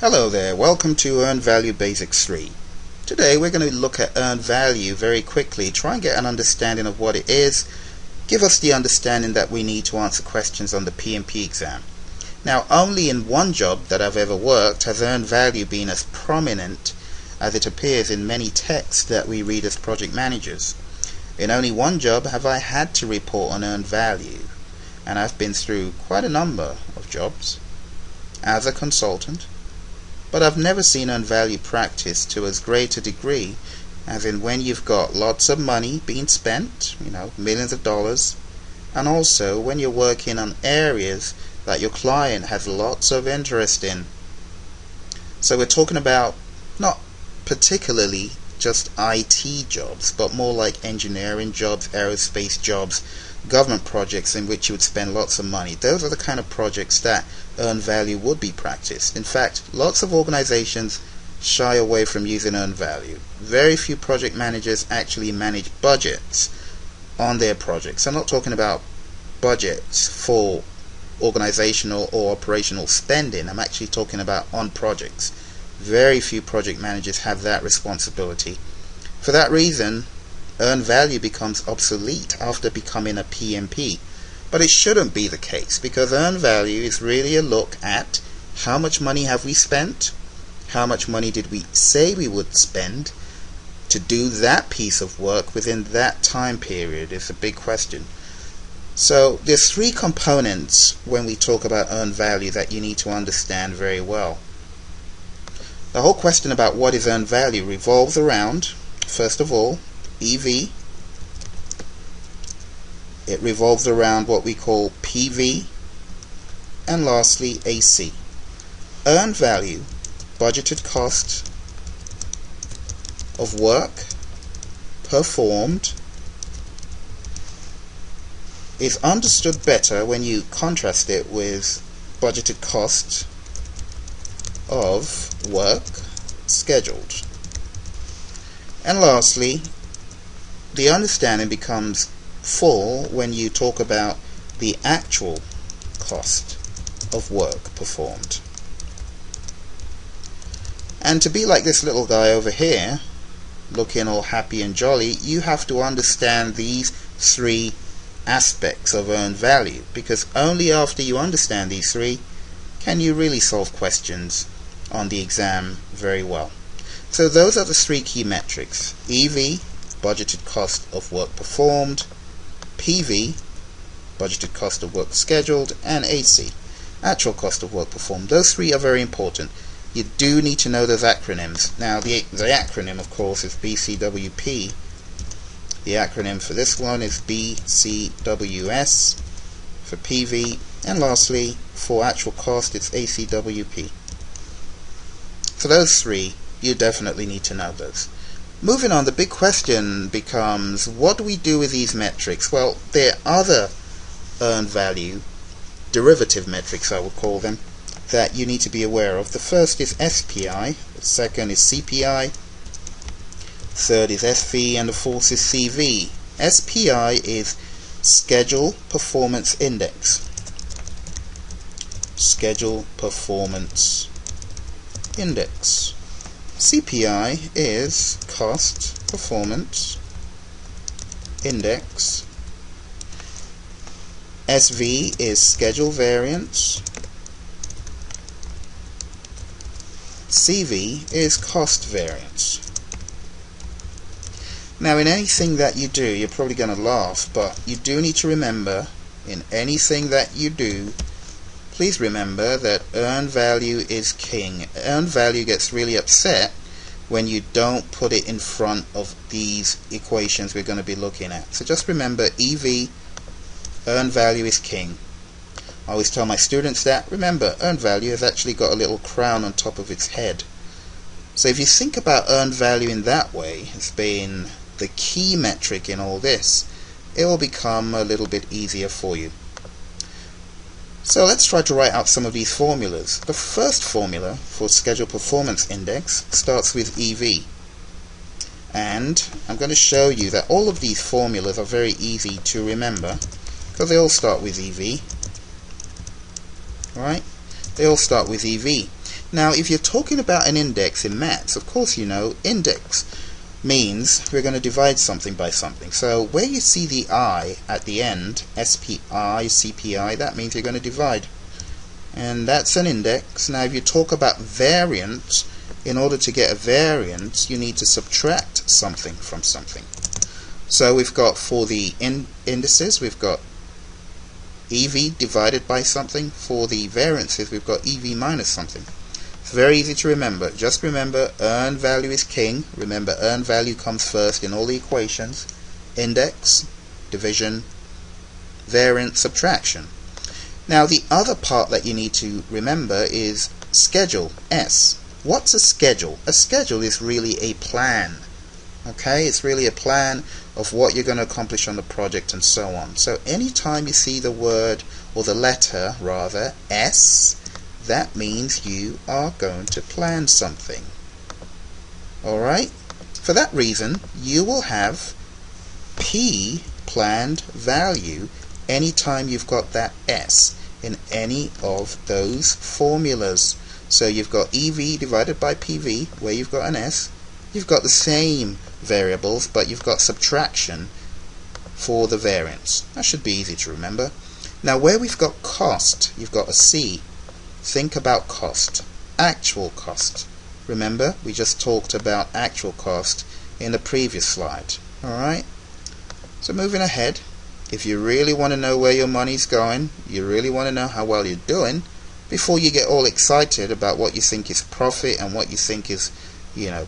Hello there, welcome to Earned Value Basics 3. Today we're going to look at earned value very quickly, try and get an understanding of what it is, give us the understanding that we need to answer questions on the PMP exam. Now, only in one job that I've ever worked has earned value been as prominent as it appears in many texts that we read as project managers. In only one job have I had to report on earned value, and I've been through quite a number of jobs as a consultant, but I've never seen earned value practiced to as great a degree as in when you've got lots of money being spent, millions of dollars, and also when you're working on areas that your client has lots of interest in. So we're talking about not particularly just IT jobs, but more like engineering jobs, aerospace jobs, government projects in which you would spend lots of money. Those are the kind of projects that earned value would be practiced. In fact, lots of organizations shy away from using earned value. Very few project managers actually manage budgets on their projects. I'm not talking about budgets for organizational or operational spending. I'm actually talking about on projects. Very few project managers have that responsibility. For that reason, earned value becomes obsolete after becoming a PMP. But it shouldn't be the case, because earned value is really a look at how much money have we spent, how much money did we say we would spend to do that piece of work within that time period is a big question. So there's three components when we talk about earned value that you need to understand very well. The whole question about what is earned value revolves around, first of all, EV. It revolves around what we call PV, and lastly AC. Earned value, budgeted cost of work performed, is understood better when you contrast it with budgeted cost of work scheduled. And lastly, the understanding becomes full when you talk about the actual cost of work performed. And to be like this little guy over here, looking all happy and jolly, you have to understand these three aspects of earned value, because only after you understand these three can you really solve questions on the exam very well. So those are the three key metrics: EV, budgeted cost of work performed; PV, budgeted cost of work scheduled; and AC, actual cost of work performed. Those three are very important. You do need to know those acronyms. Now the acronym, of course, is BCWP. The acronym for this one is BCWS for PV, and lastly, for actual cost, it's ACWP. So those three, you definitely need to know those. Moving on, the big question becomes, what do we do with these metrics? Well, there are other earned value, derivative metrics I would call them, that you need to be aware of. The first is SPI, the second is CPI, third is SV, and the fourth is CV. SPI is Schedule Performance Index. Schedule Performance Index. CPI is Cost Performance Index. SV is Schedule Variance. CV is Cost Variance. Now, in anything that you do, you're probably going to laugh, but you do need to remember, in anything that you do, please remember that earned value is king. Earned value gets really upset when you don't put it in front of these equations we're going to be looking at. So just remember, EV, earned value is king. I always tell my students that. Remember, earned value has actually got a little crown on top of its head. So if you think about earned value in that way as being the key metric in all this, it will become a little bit easier for you. So let's try to write out some of these formulas. The first formula for Schedule Performance Index starts with EV. And I'm going to show you that all of these formulas are very easy to remember because they all start with EV. Alright? They all start with EV. Now if you're talking about an index in maths, of course you know index means we're going to divide something by something. So where you see the I at the end, SPI, CPI, that means you're going to divide. And that's an index. Now if you talk about variance, in order to get a variance you need to subtract something from something. So we've got for the indices we've got EV divided by something. For the variances we've got EV minus something. It's very easy to remember. Just remember earned value is king. Remember earned value comes first in all the equations. Index, division, variance, subtraction. Now the other part that you need to remember is schedule, S. What's a schedule? A schedule is really a plan. Okay, it's really a plan of what you're going to accomplish on the project and so on. So anytime you see the word, or the letter rather, S, that means you are going to plan something. Alright? For that reason, you will have P, planned value, anytime you've got that S in any of those formulas. So you've got EV divided by PV, where you've got an S. You've got the same variables, but you've got subtraction for the variance. That should be easy to remember. Now where we've got cost, you've got a C. Think about cost. Actual cost. Remember, we just talked about actual cost in the previous slide. Alright? So moving ahead, if you really want to know where your money's going, you really want to know how well you're doing, before you get all excited about what you think is profit and what you think is, you know,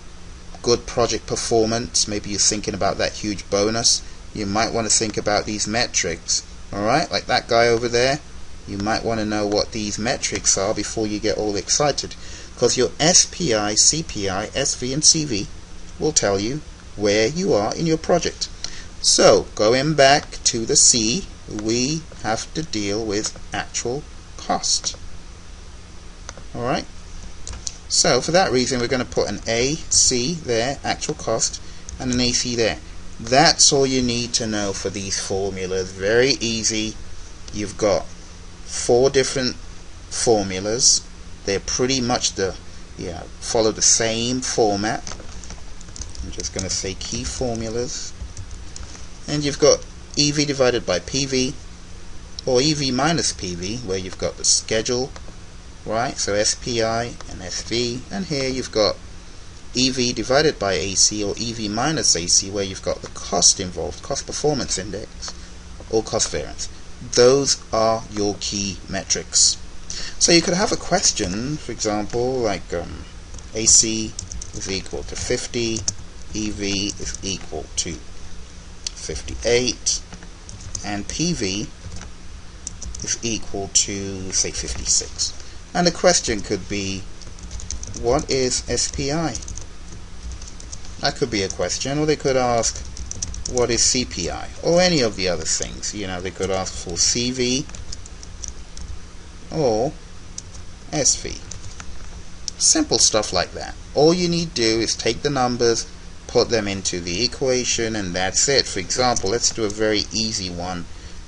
good project performance, maybe you're thinking about that huge bonus, you might want to think about these metrics. Alright, like that guy over there, you might want to know what these metrics are before you get all excited, because your SPI, CPI, SV and CV will tell you where you are in your project. So going back to the C, we have to deal with actual cost. Alright, so for that reason we're going to put an AC there, actual cost, and an AC there. That's all you need to know for these formulas. Very easy. You've got 4 different formulas. They're pretty much follow the same format. I'm just going to say key formulas. And you've got EV divided by PV, or EV minus PV, where you've got the schedule, right? So SPI and SV, and here you've got EV divided by AC, or EV minus AC, where you've got the cost involved, cost performance index, or cost variance. Those are your key metrics. So you could have a question, for example, like AC is equal to 50, EV is equal to 58, and PV is equal to, say, 56. And the question could be, what is SPI? That could be a question. Or they could ask, what is CPI? Or any of the other things. You know, they could ask for CV or SV. Simple stuff like that. All you need to do is take the numbers, put them into the equation, and that's it. For example, let's do a very easy one.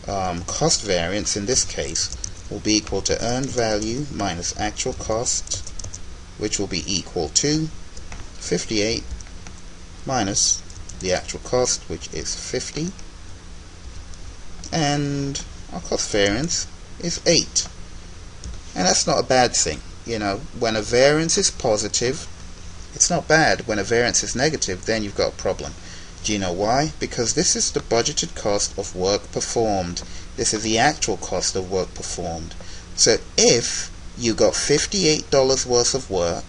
Cost variance in this case will be equal to earned value minus actual cost, which will be equal to 58 minus the actual cost, which is 50, and our cost variance is 8. And that's not a bad thing. You know, when a variance is positive, it's not bad. When a variance is negative, then you've got a problem. Do you know why? Because this is the budgeted cost of work performed. This is the actual cost of work performed. So if you got $58 worth of work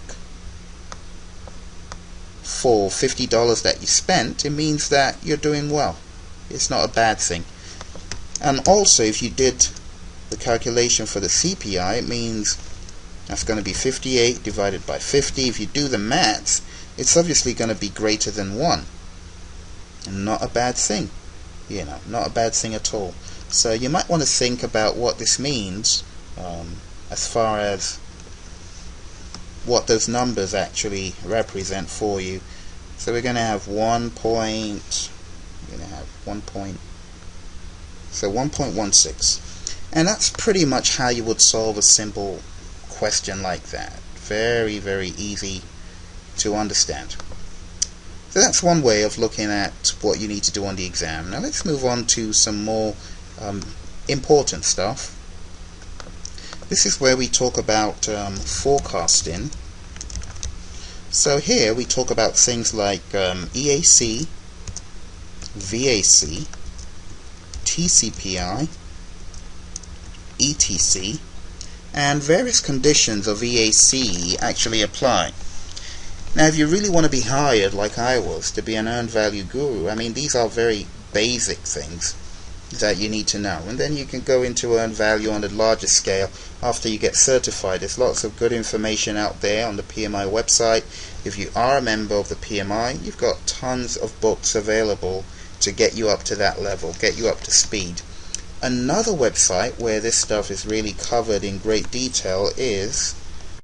for $50 that you spent, it means that you're doing well. It's not a bad thing. And also, if you did the calculation for the CPI, it means that's going to be 58 divided by 50. If you do the maths, it's obviously going to be greater than 1. Not a bad thing, you know, not a bad thing at all. So you might want to think about what this means as far as what those numbers actually represent for you. So we're going to have 1.16, and that's pretty much how you would solve a simple question like that. Very, very easy to understand. So that's one way of looking at what you need to do on the exam. Now let's move on to some more important stuff. This is where we talk about forecasting. So here we talk about things like EAC, VAC, TCPI, ETC, and various conditions of EAC actually apply. Now if you really want to be hired, like I was, to be an earned value guru, I mean these are very basic things that you need to know, and then you can go into earned value on a larger scale after you get certified. There's lots of good information out there on the PMI website. If you are a member of the PMI, you've got tons of books available to get you up to that level, get you up to speed. Another website where this stuff is really covered in great detail is